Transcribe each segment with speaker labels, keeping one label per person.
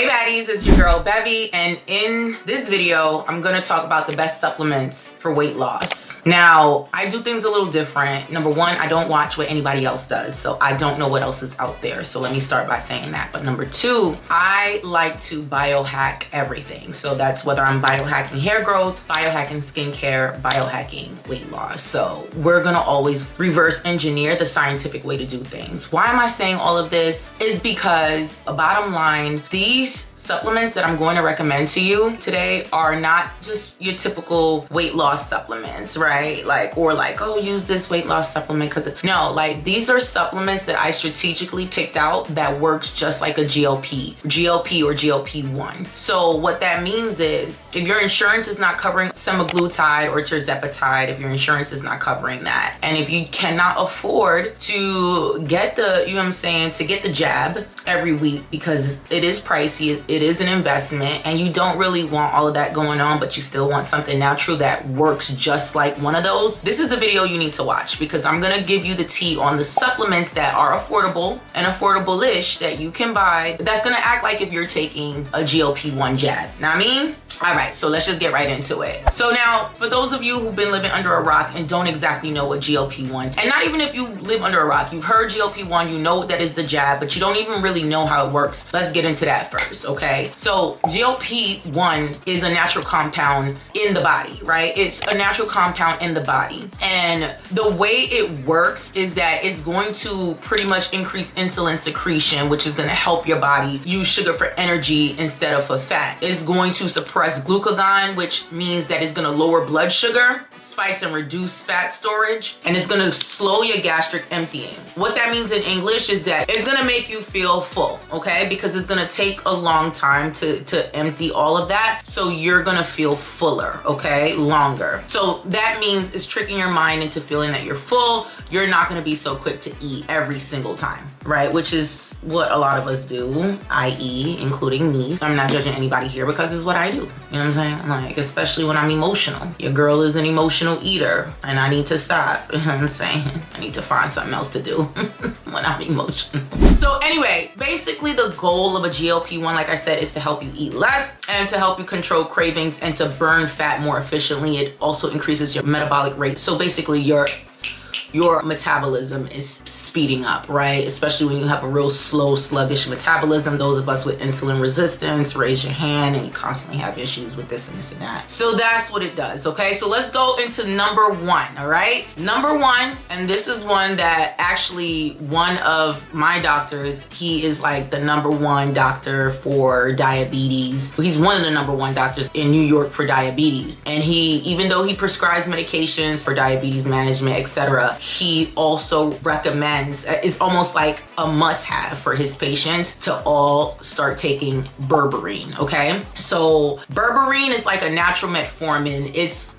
Speaker 1: Hey baddies, it's your girl Bevy, and in this video I'm gonna talk about the best supplements for weight loss. Now, I do things a little different. Number one, I don't watch what anybody else does, so I don't know what else is out there. So let me start by saying that. But number two, I like to biohack everything. So that's whether I'm biohacking hair growth, biohacking skincare, biohacking weight loss. So we're gonna always reverse engineer the scientific way to do things. Why am I saying all of this? Is because, bottom line, these supplements that I'm going to recommend to you today are not just your typical weight loss supplements, right? Oh, use this weight loss supplement because no, like these are supplements that I strategically picked out that works just like a GLP or GLP1. So what that means is if your insurance is not covering semaglutide or tirzepatide, if your insurance is not covering that, and if you cannot afford to get the, you know what I'm saying, to get the jab every week because it is pricey, it is an investment, and you don't really want all of that going on, but you still want something natural that works just like one of those, this is the video you need to watch, because I'm gonna give you the tea on the supplements that are affordable and affordable-ish that you can buy that's gonna act like if you're taking a GLP1 jab. Know what I mean? All right, so let's just get right into it. So now, for those of you who've been living under a rock and don't exactly know what GLP1, and not even if you live under a rock, you've heard GLP1, you know that is the jab, but you don't even really know how it works. Let's get into that first, okay? So GLP1 is a natural compound in the body, right? It's a natural compound in the body. And the way it works is that it's going to pretty much increase insulin secretion, which is gonna help your body use sugar for energy instead of for fat. It's going to suppress glucagon, which means that it's gonna lower blood sugar, spikes and reduce fat storage, and it's gonna slow your gastric emptying. What that means in English is that it's gonna make you feel full, okay? Because it's gonna take a long time to empty all of that, so you're gonna feel fuller, okay? Longer. So that means it's tricking your mind into feeling that you're full. You're not gonna be so quick to eat every single time, right? Which is what a lot of us do, i.e. including me. I'm not judging anybody here because it's what I do. You know what I'm saying? Like, especially when I'm emotional. Your girl is an emotional eater and I need to stop. You know what I'm saying? I need to find something else to do when I'm emotional. So anyway, basically the goal of a GLP-1, like I said, is to help you eat less and to help you control cravings and to burn fat more efficiently. It also increases your metabolic rate. So basically your metabolism is speeding up, right? Especially when you have a real slow, sluggish metabolism. Those of us with insulin resistance, raise your hand, and you constantly have issues with this and this and that. So that's what it does, okay? So let's go into number one, all right? Number one, and this is one that actually one of my doctors, he is like the number one doctor for diabetes. He's one of the number one doctors in New York for diabetes. And he, even though he prescribes medications for diabetes management, etc., he also recommends, it's almost like a must-have for his patients to all start taking berberine, okay? So berberine is like a natural metformin,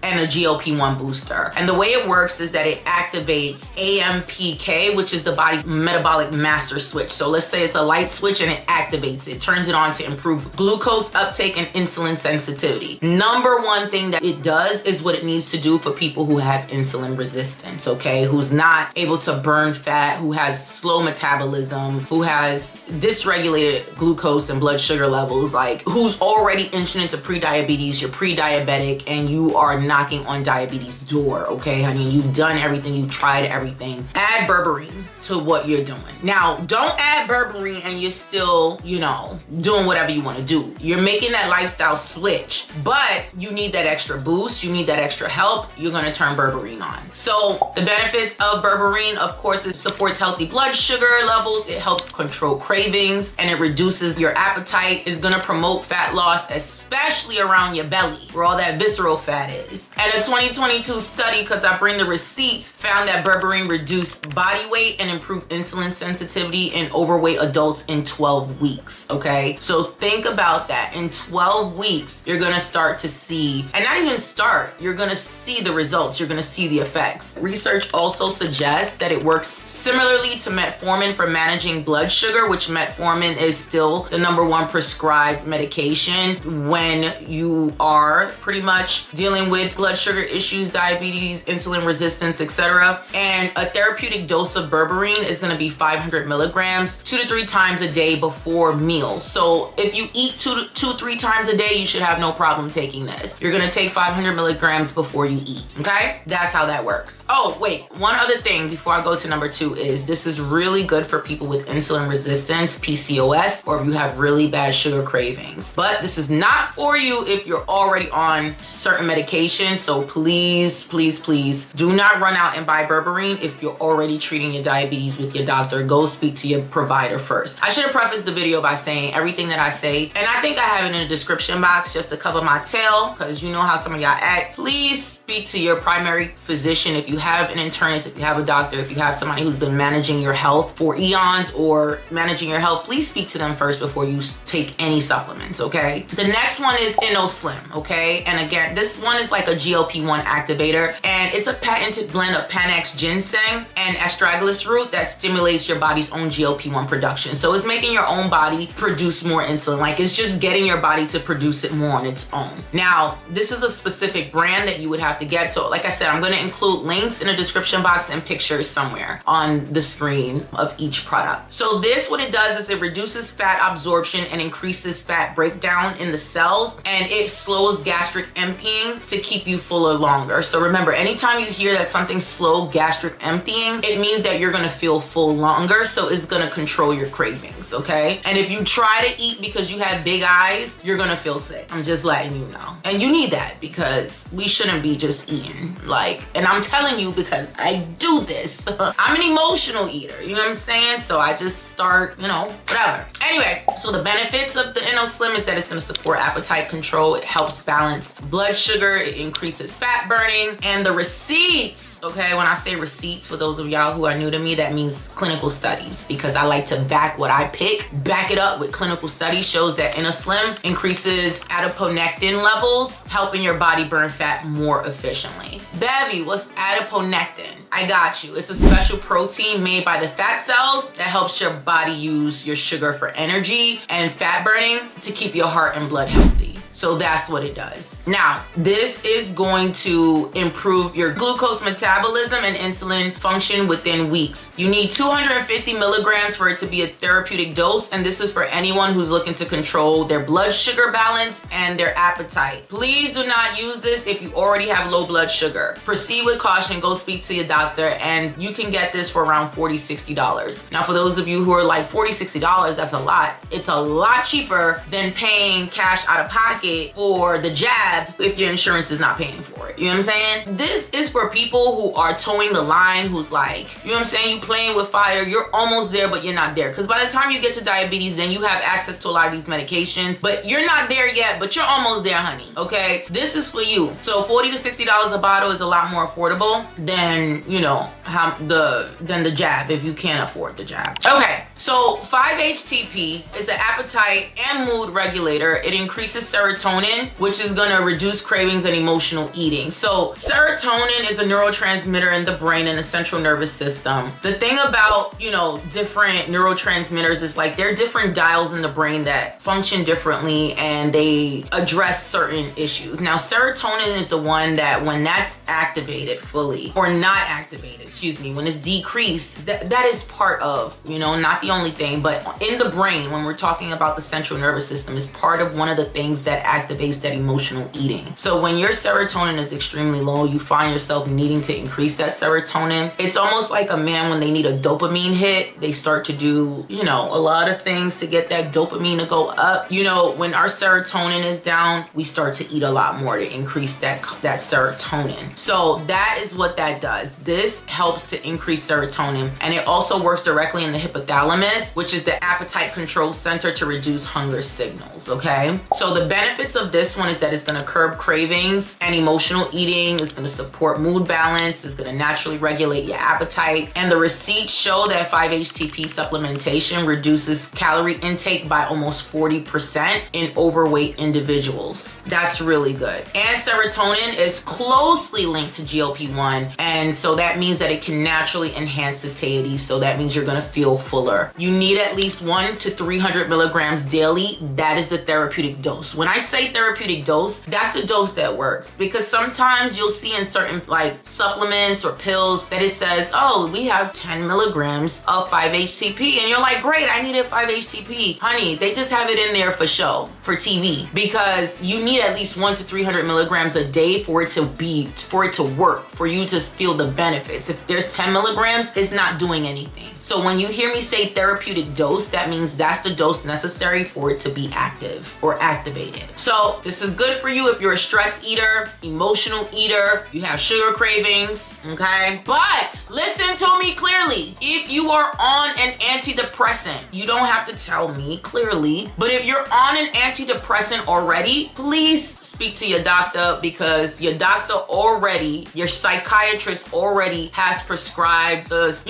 Speaker 1: and a GLP-1 booster. And the way it works is that it activates AMPK, which is the body's metabolic master switch. So let's say it's a light switch and it activates it, turns it on to improve glucose uptake and insulin sensitivity. Number one thing that it does is what it needs to do for people who have insulin resistance, okay? Who's not able to burn fat, who has slow metabolism, who has dysregulated glucose and blood sugar levels, like who's already inching into pre-diabetes, you're pre-diabetic, and you are knocking on diabetes door, okay, honey? You've done everything, you've tried everything. Add berberine to what you're doing. Now, don't add berberine and you're still, you know, doing whatever you want to do. You're making that lifestyle switch, but you need that extra boost, you need that extra help, you're gonna turn berberine on. So the benefits of berberine, of course, it supports healthy blood sugar levels, it helps control cravings, and it reduces your appetite. It's gonna promote fat loss, especially around your belly, where all that visceral fat is. And a 2022 study, because I bring the receipts, found that berberine reduced body weight and improved insulin sensitivity in overweight adults in 12 weeks, okay? So think about that. In 12 weeks, you're gonna start to see, and not even start, you're gonna see the results, you're gonna see the effects. Research also also suggest that it works similarly to metformin for managing blood sugar, which metformin is still the #1 prescribed medication when you are pretty much dealing with blood sugar issues, diabetes, insulin resistance, etc. And a therapeutic dose of berberine is going to be 500 milligrams 2 to 3 times a day before meals. So if you eat 2 to 3 times a day, you should have no problem taking this. You're going to take 500 milligrams before you eat. Okay, that's how that works. Oh wait, one other thing before I go to number 2 is this is really good for people with insulin resistance, PCOS, or if you have really bad sugar cravings. But this is not for you if you're already on certain medications. So please, please, please do not run out and buy berberine if you're already treating your diabetes with your doctor. Go speak to your provider first. I should have prefaced the video by saying everything that I say, and I think I have it in the description box just to cover my tail, because you know how some of y'all act. Please speak to your primary physician if you have an internist, if you have a doctor, if you have somebody who's been managing your health for eons or managing your health. Please speak to them first before you take any supplements, okay? The next one is Inoslim, okay? And again, this one is like a GLP1 activator, and it's a patented blend of Panax ginseng and astragalus root that stimulates your body's own GLP1 production. So it's making your own body produce more insulin. Like, it's just getting your body to produce it more on its own. Now, this is a specific brand that you would have to get. So like I said, I'm going to include links in the description box and pictures somewhere on the screen of each product. So this, what it does is it reduces fat absorption and increases fat breakdown in the cells, and it slows gastric emptying to keep you fuller longer. So remember, anytime you hear that something's slow gastric emptying, it means that you're gonna feel full longer, so it's gonna control your cravings, okay? And if you try to eat because you have big eyes, you're gonna feel sick. I'm just letting you know. And you need that, because we shouldn't be just eating. Like, and I'm telling you because I do this. I'm an emotional eater, you know what I'm saying? So I just start, you know, whatever. Anyway, so the benefits of the Inoslim is that it's gonna support appetite control, it helps balance blood sugar, it increases fat burning, and the receipts, okay, when I say receipts, for those of y'all who are new to me, that means clinical studies, because I like to back what I pick, back it up with clinical studies, shows that Inoslim increases adiponectin levels, helping your body burn fat more efficiently. Bevy, what's adiponectin? I got you. It's a special protein made by the fat cells that helps your body use your sugar for energy and fat burning to keep your heart and blood healthy. So that's what it does. Now, this is going to improve your glucose metabolism and insulin function within weeks. You need 250 milligrams for it to be a therapeutic dose, and this is for anyone who's looking to control their blood sugar balance and their appetite. Please do not use this if you already have low blood sugar. Proceed with caution, go speak to your doctor, and you can get this for around $40, $60. Now, for those of you who are like $40, $60, that's a lot. It's a lot cheaper than paying cash out of pocket for the jab if your insurance is not paying for it. You know what I'm saying? This is for people who are towing the line, who's like, you know what I'm saying? You playing with fire, you're almost there, but you're not there. Because by the time you get to diabetes, then you have access to a lot of these medications, but you're not there yet, but you're almost there, honey. Okay? This is for you. So $40 to $60 a bottle is a lot more affordable than, you know, than the jab if you can't afford the jab. Okay, so 5-HTP is an appetite and mood regulator. It increases serotonin, which is gonna reduce cravings and emotional eating. So serotonin is a neurotransmitter in the brain and the central nervous system. The thing about, you know, different neurotransmitters is like they're different dials in the brain that function differently and they address certain issues. Now, serotonin is the one that when that's activated fully, or not activated, excuse me, when it's decreased, that is part of, you know, not the only thing, but in the brain, when we're talking about the central nervous system, is part of one of the things that activates that emotional eating. So when your serotonin is extremely low, you find yourself needing to increase that serotonin. It's almost like a man when they need a dopamine hit, they start to do, you know, a lot of things to get that dopamine to go up. You know, when our serotonin is down, we start to eat a lot more to increase that serotonin. So that is what that does. This helps to increase serotonin, and it also works directly in the hypothalamus, hypothalamus, which is the appetite control center to reduce hunger signals, okay? So the benefits of this one is that it's gonna curb cravings and emotional eating. It's gonna support mood balance. It's gonna naturally regulate your appetite. And the receipts show that 5-HTP supplementation reduces calorie intake by almost 40% in overweight individuals. That's really good. And serotonin is closely linked to GLP-1. And so that means that it can naturally enhance satiety. So that means you're gonna feel fuller. You need at least 100 to 300 milligrams daily. That is the therapeutic dose. When I say therapeutic dose, that's the dose that works, because sometimes you'll see in certain like supplements or pills that it says, oh, we have 10 milligrams of 5-HTP, and you're like, great, I needed 5-HTP. Honey, they just have it in there for show, for TV, because you need at least 100 to 300 milligrams a day for it to work, for you to feel the benefits. If there's 10 milligrams, it's not doing anything. So when you hear me say therapeutic dose, that means that's the dose necessary for it to be active or activated. So this is good for you if you're a stress eater, emotional eater, you have sugar cravings, okay? But listen to me clearly. If you are on an antidepressant, you don't have to tell me clearly, but if you're on an antidepressant already, please speak to your doctor, because your doctor already, your psychiatrist already has prescribed this,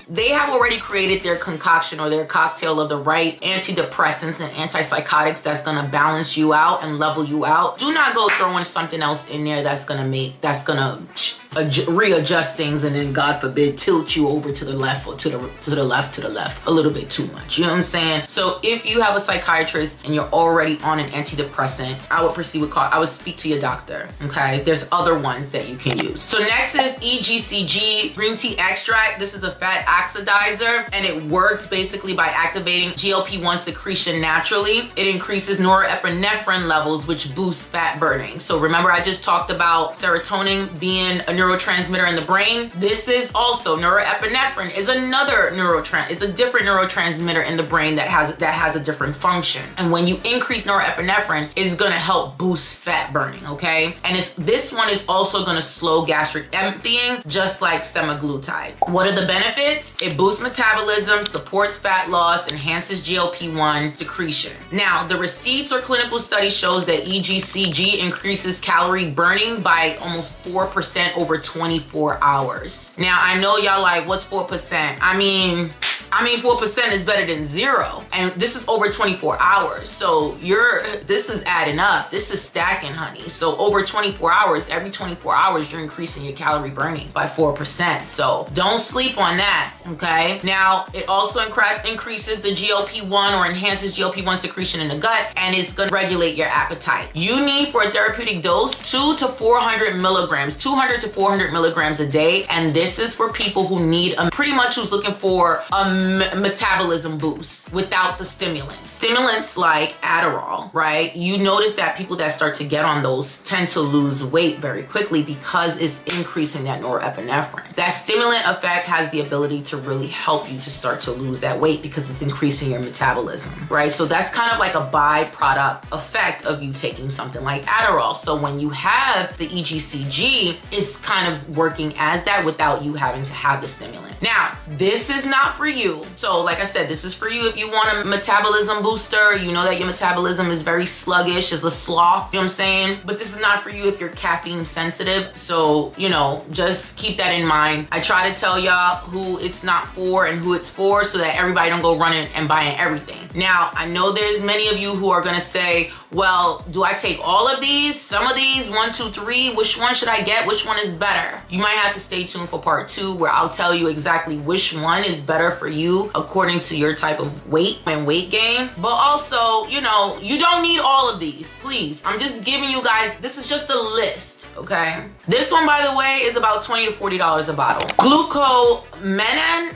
Speaker 1: they have already created their concoction or their cocktail of the right antidepressants and antipsychotics that's gonna balance you out and level you out. Do not go throwing something else in there that's gonna readjust things and then, God forbid, tilt you over to the left or to the left a little bit too much. You know what I'm saying? So if you have a psychiatrist and you're already on an antidepressant, I would speak to your doctor, okay? There's other ones that you can use. So next is EGCG, green tea extract. This is a fat oxidizer, and it works basically by activating GLP-1 secretion naturally. It increases norepinephrine levels, which boosts fat burning. So remember, I just talked about serotonin being a neurotransmitter in the brain. This is also norepinephrine is another is a different neurotransmitter in the brain that has a different function. And when you increase norepinephrine, it's gonna help boost fat burning, okay? And this one is also gonna slow gastric emptying, just like semaglutide. What are the benefits? It boosts metabolism, supports fat loss, enhances GLP-1 secretion. Now, the receipts or clinical study shows that EGCG increases calorie burning by almost 4% over 24 hours. Now, I know y'all like, what's 4%? I mean 4% is better than 0. And this is over 24 hours. So this is adding up. This is stacking, honey. So over 24 hours, every 24 hours, you're increasing your calorie burning by 4%. So don't sleep on that, okay? Now, it also increases the GLP-1 or enhances GLP-1 secretion in the gut, and it's gonna regulate your appetite. You need, for a therapeutic dose, 200 to 400 milligrams, 200 to 400 milligrams a day. And this is for people who need who's looking for a metabolism boost without the stimulants. Stimulants like Adderall, right? You notice that people that start to get on those tend to lose weight very quickly because it's increasing that norepinephrine. That stimulant effect has the ability to really help you to start to lose that weight because it's increasing your metabolism, right? So that's kind of like a byproduct effect of you taking something like Adderall. So when you have the EGCG, it's kind of working as that without you having to have the stimulant. Now, this is not for you. So like I said, this is for you if you want a metabolism booster. You know that your metabolism is very sluggish, is a sloth, you know what I'm saying? But this is not for you if you're caffeine sensitive. So, just keep that in mind. I try to tell y'all who it's not for and who it's for so that everybody don't go running and buying everything. Now, I know there's many of you who are gonna say, well, do I take all of these? Some of these, 1, 2, 3, which one should I get? Which one is better? You might have to stay tuned for part 2 where I'll tell you exactly which one is better for you according to your type of weight and weight gain. But also, you don't need all of these, please. I'm just giving you guys, this is just a list, okay? This one, by the way, is about $20 to $40 a bottle. Gluccommenan.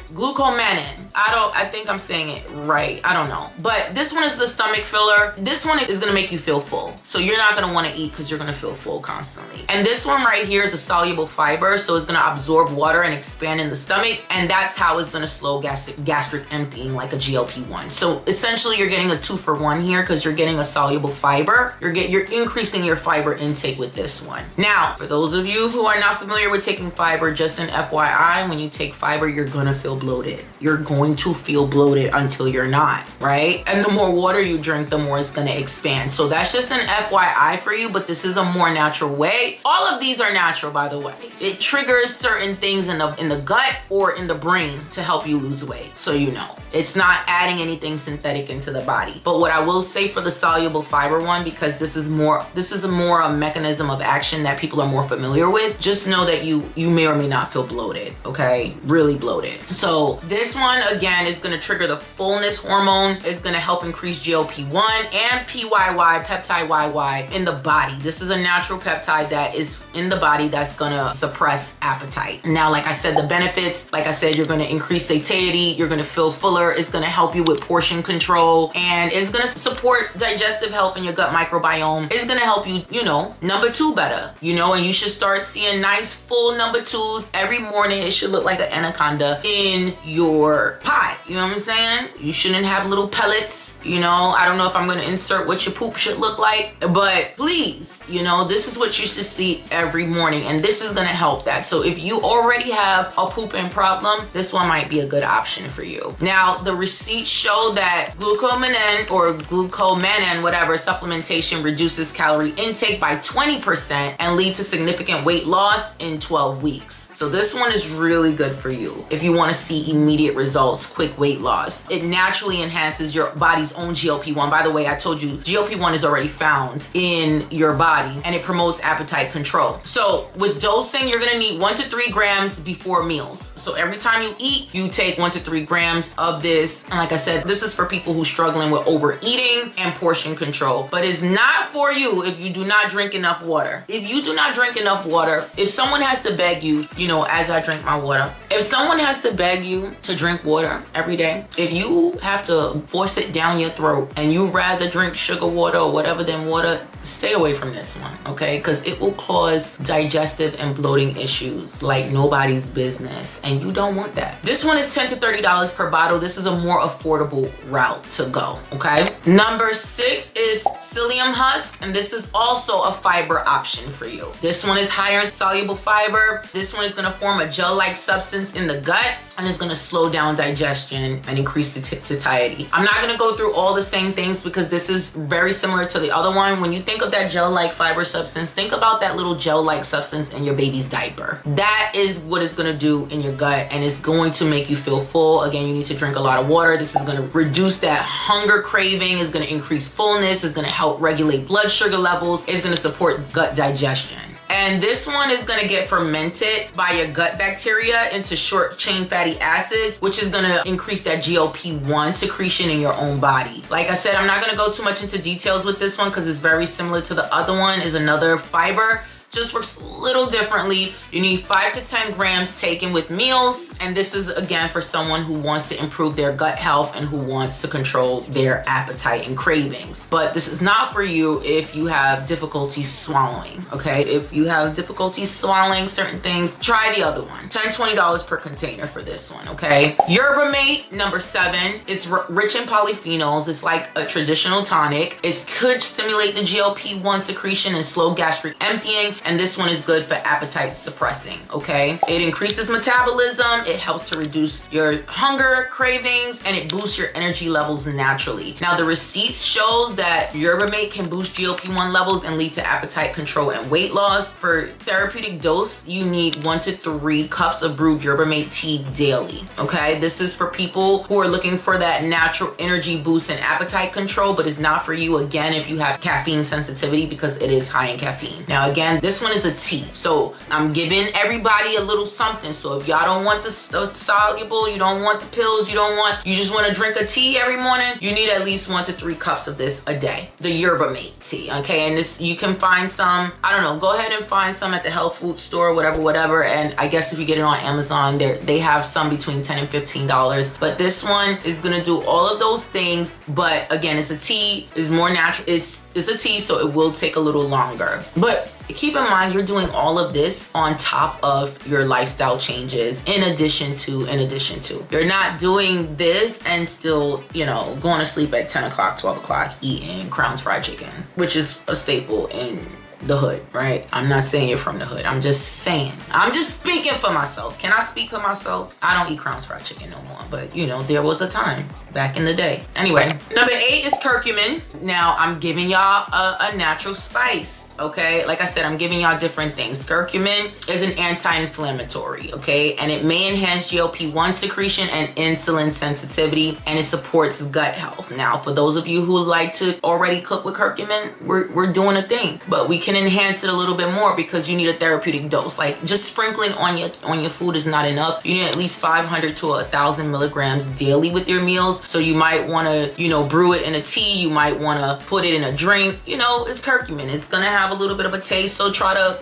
Speaker 1: I think I'm saying it right. I don't know. But this one is the stomach filler. This one is gonna make you feel full. So you're not gonna wanna eat because you're gonna feel full constantly. And this one right here is a soluble fiber. So it's gonna absorb water and expand in the stomach. And that's how it's gonna slow gastric gastric emptying like a GLP-1. So essentially you're getting a 2-for-1 here because you're getting a soluble fiber. You're increasing your fiber intake with this one. Now, for those of you who are not familiar with taking fiber, just an FYI, when you take fiber, you're gonna feel bloated. You're going to feel bloated until you're not, right? And the more water you drink, the more it's gonna expand. So that's just an FYI for you, but this is a more natural way. All of these are natural, by the way. It triggers certain things in the gut or in the brain to help you lose weight, so you know. It's not adding anything synthetic into the body. But what I will say for the soluble fiber one, because this is more a mechanism of action that people are more familiar with, just know that you may or may not feel bloated, okay? Really bloated. So this one, again, is gonna trigger the fullness hormone. It's gonna help increase GLP1 and PYY, peptide YY, in the body. This is a natural peptide that is in the body that's gonna suppress appetite. Now, like I said, the benefits, like I said, you're gonna increase satiety, you're gonna feel fuller, it's gonna help you with portion control, and it's gonna support digestive health in your gut microbiome. It's gonna help you, you know, number 2 better, you know, and you should start seeing nice full number 2s every morning. It should look like an anaconda in your pot. You know what I'm saying? You shouldn't have little pellets, you know. I don't know if I'm gonna insert what your poop should look like, but please, you know, this is what you should see every morning, and this is gonna help that. So if you already have a pooping problem, this one might be a good option for you. Now, the receipts show that Gluccommenan or Gluccommenan, whatever, supplementation reduces calorie intake by 20% and leads to significant weight loss in 12 weeks. So this one is really good for you if you want to see immediate results, quick weight loss. It naturally enhances your body's own GLP-1. By the way, I told you GLP-1 is already found in your body, and it promotes appetite control. So with dosing, you're gonna need 1 to 3 grams before meals. So every time you eat, you take 1 to 3 grams of this. And like I said, this is for people who are struggling with overeating and portion control, but it's not for you if you do not drink enough water. If you do not drink enough water, if someone has to beg you, you know, as I drink my water, if someone has to beg you to drink water every day, if you have to force it down your throat and you rather drink sugar water or whatever than water, stay away from this one, okay? Because it will cause digestive and bloating issues like nobody's business, and you don't want that. This one is $10 to $30 per bottle. This is a more affordable route to go, okay? Number 6 is Psyllium Husk, and this is also a fiber option for you. This one is higher in soluble fiber. This one is gonna form a gel-like substance in the gut, and it's gonna slow down digestion and increase satiety. I'm not gonna go through all the same things because this is very similar to the other one. When you think of that gel-like fiber substance, think about that little gel-like substance in your baby's diaper. That is what it's gonna do in your gut, and it's going to make you feel full. Again, you need to drink a lot of water. This is gonna reduce that hunger craving. It's gonna increase fullness. It's gonna help regulate blood sugar levels. It's gonna support gut digestion. And this one is gonna get fermented by your gut bacteria into short chain fatty acids, which is gonna increase that GLP-1 secretion in your own body. Like I said, I'm not gonna go too much into details with this one because it's very similar to the other one. Is another fiber, just works a little differently. You need 5 to 10 grams taken with meals. And this is, again, for someone who wants to improve their gut health and who wants to control their appetite and cravings. But this is not for you if you have difficulty swallowing, okay? If you have difficulty swallowing certain things, try the other one. $10, $20 per container for this one, okay? Yerba Mate, number 7. It's rich in polyphenols. It's like a traditional tonic. It could stimulate the GLP-1 secretion and slow gastric emptying. And this one is good for appetite suppressing, okay? It increases metabolism, it helps to reduce your hunger cravings, and it boosts your energy levels naturally. Now, the receipts shows that Yerba Mate can boost GLP-1 levels and lead to appetite control and weight loss. For therapeutic dose, you need 1 to 3 cups of brewed Yerba Mate tea daily, okay? This is for people who are looking for that natural energy boost and appetite control, but it's not for you, again, if you have caffeine sensitivity, because it is high in caffeine. Now, again, this one is a tea. So I'm giving everybody a little something. So if y'all don't want the soluble, you don't want the pills, you just want to drink a tea every morning, you need at least 1 to 3 cups of this a day. The Yerba Mate tea, okay? And this, you can find some, I don't know, go ahead and find some at the health food store, whatever. And I guess if you get it on Amazon, they have some between $10 and $15. But this one is gonna do all of those things. But again, it's a tea, it's more natural, it's a tea, so it will take a little longer. But keep in mind you're doing all of this on top of your lifestyle changes in addition to. You're not doing this and still, you know, going to sleep at 10 o'clock, 12 o'clock eating Crown's fried chicken, which is a staple in the hood, right? I'm not saying you're from the hood. I'm just saying. I'm just speaking for myself. Can I speak for myself? I don't eat Crown's fried chicken no more, but you know, there was a time back in the day. Anyway, number 8 is curcumin. Now, I'm giving y'all a natural spice, okay? Like I said, I'm giving y'all different things. Curcumin is an anti-inflammatory, okay? And it may enhance GLP1 secretion and insulin sensitivity, and it supports gut health. Now, for those of you who like to already cook with curcumin, we're doing a thing, but we can enhance it a little bit more because you need a therapeutic dose. Like, just sprinkling on your food is not enough. You need at least 500 to 1,000 milligrams daily with your meals. So you might want to, you know, brew it in a tea. You might want to put it in a drink. You know, it's curcumin. It's going to have a little bit of a taste. So try to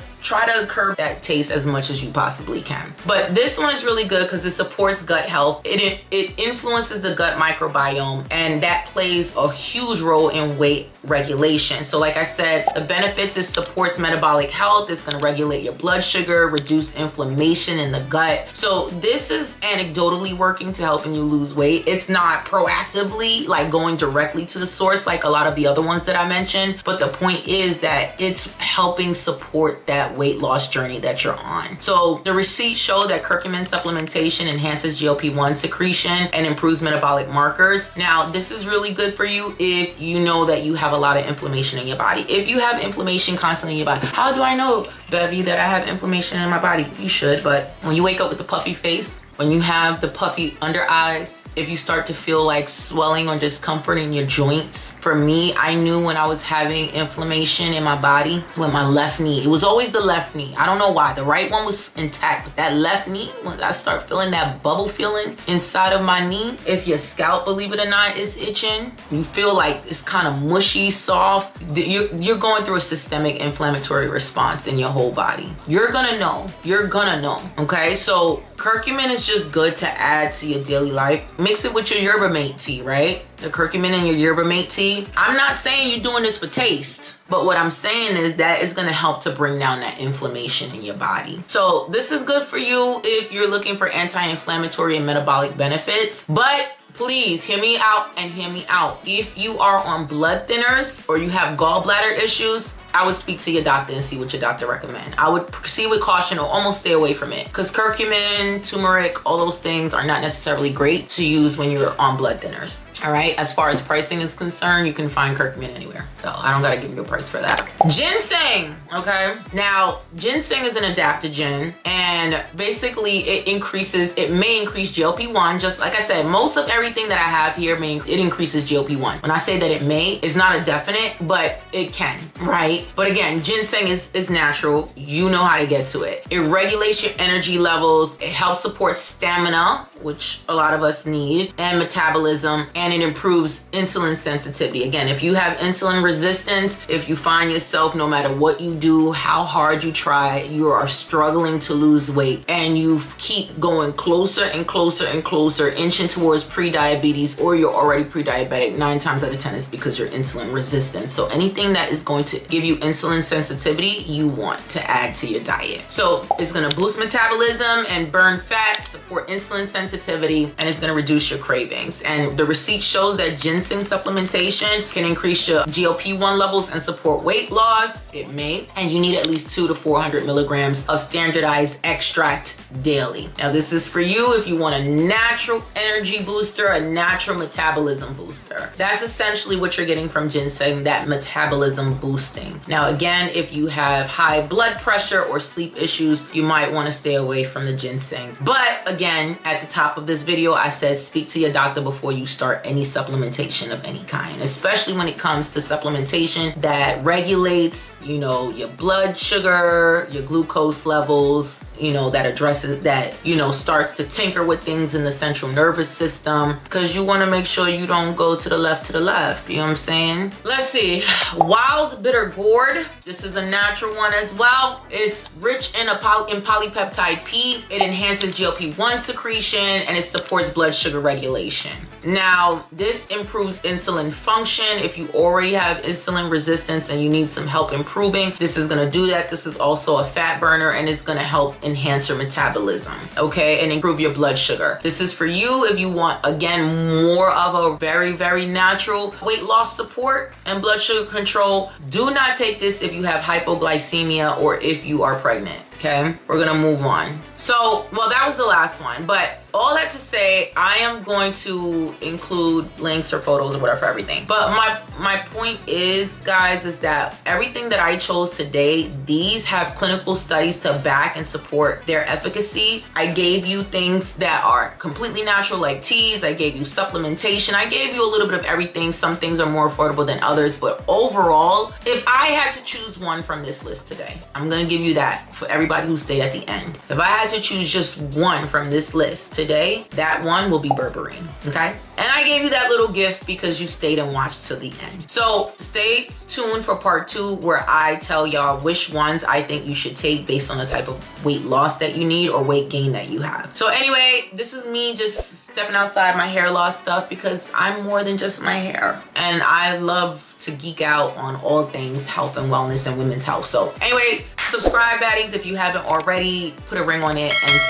Speaker 1: curb that taste as much as you possibly can. But this one is really good because it supports gut health. It influences the gut microbiome, and that plays a huge role in weight regulation. So like I said, the benefits is supports metabolic health. It's going to regulate your blood sugar, reduce inflammation in the gut. So this is anecdotally working to helping you lose weight. It's not proactively like going directly to the source like a lot of the other ones that I mentioned. But the point is that it's helping support that weight loss journey that you're on. So the receipts show that curcumin supplementation enhances GLP1 secretion and improves metabolic markers. Now, this is really good for you if you know that you have a lot of inflammation in your body. If you have inflammation constantly in your body, how do I know, Bevy, that I have inflammation in my body? You should, but when you wake up with a puffy face, when you have the puffy under eyes, if you start to feel like swelling or discomfort in your joints. For me, I knew when I was having inflammation in my body with my left knee. It was always the left knee. I don't know why. The right one was intact, but that left knee, when I start feeling that bubble feeling inside of my knee, if your scalp, believe it or not, is itching, you feel like it's kind of mushy, soft, you're going through a systemic inflammatory response in your whole body. You're gonna know, okay? So curcumin is just good to add to your daily life. Mix it with your Yerba Mate tea, right? The curcumin in your Yerba Mate tea. I'm not saying you're doing this for taste, but what I'm saying is that it's gonna help to bring down that inflammation in your body. So this is good for you if you're looking for anti-inflammatory and metabolic benefits, but please hear me out and hear me out. If you are on blood thinners or you have gallbladder issues, I would speak to your doctor and see what your doctor recommend. I would proceed with caution or almost stay away from it because curcumin, turmeric, all those things are not necessarily great to use when you're on blood thinners. All right, as far as pricing is concerned, you can find curcumin anywhere. So I don't gotta give you a price for that. Ginseng, okay? Now, ginseng is an adaptogen, and basically it may increase GLP1. Just like I said, most of everything that I have here, it increases GLP1. When I say that it may, it's not a definite, but it can, right? But again, ginseng is natural. You know how to get to it. It regulates your energy levels. It helps support stamina, which a lot of us need, and metabolism, and it improves insulin sensitivity. Again, if you have insulin resistance, if you find yourself, no matter what you do, how hard you try, you are struggling to lose weight, and you keep going closer and closer and closer, inching towards pre-diabetes, or you're already pre-diabetic, 9 times out of 10 is because you're insulin resistant. So anything that is going to give you insulin sensitivity, you want to add to your diet. So it's gonna boost metabolism and burn fat, support insulin sensitivity, and it's gonna reduce your cravings. And the receipt shows that ginseng supplementation can increase your GLP1 levels and support weight loss. It may, and you need at least 200 to 400 milligrams of standardized extract daily. Now this is for you if you want a natural energy booster, a natural metabolism booster. That's essentially what you're getting from ginseng, that metabolism boosting. Now again, if you have high blood pressure or sleep issues, you might want to stay away from the ginseng. But again, at the top of this video, I said speak to your doctor before you start any supplementation of any kind, especially when it comes to supplementation that regulates, you know, your blood sugar, your glucose levels, you know, that addresses that, you know, starts to tinker with things in the central nervous system, because you want to make sure you don't go to the left, you know what I'm saying? Let's see. Wild bitter gourd. This is a natural one as well. It's rich in polypeptide P. It enhances GLP1 secretion and it supports blood sugar regulation. Now, this improves insulin function. If you already have insulin resistance and you need some help improving, this is gonna do that. This is also a fat burner and it's gonna help enhance your metabolism, okay, and improve your blood sugar. This is for you if you want, again, more of a very, very natural weight loss support and blood sugar control. Do not take this if you have hypoglycemia or if you are pregnant. Okay, we're gonna move on. So, well, that was the last one, but all that to say, I am going to include links or photos or whatever for everything. But my point is, guys, is that everything that I chose today, these have clinical studies to back and support their efficacy. I gave you things that are completely natural, like teas. I gave you supplementation. I gave you a little bit of everything. Some things are more affordable than others, but overall, if I had to choose one from this list today, I'm gonna give you that for everybody who stayed at the end. If I had to choose just one from this list today, that one will be Berberine, okay? And I gave you that little gift because you stayed and watched till the end. So stay tuned for part 2 where I tell y'all which ones I think you should take based on the type of weight loss that you need or weight gain that you have. So anyway, this is me just stepping outside my hair loss stuff because I'm more than just my hair. And I love to geek out on all things health and wellness and women's health. So anyway, subscribe, baddies, if you haven't already. Put a ring on it and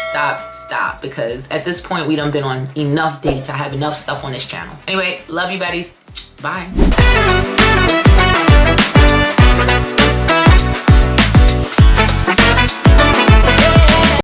Speaker 1: stop, because at this point we done been on enough dates. I have enough stuff on this channel. Anyway, love you, baddies. Bye.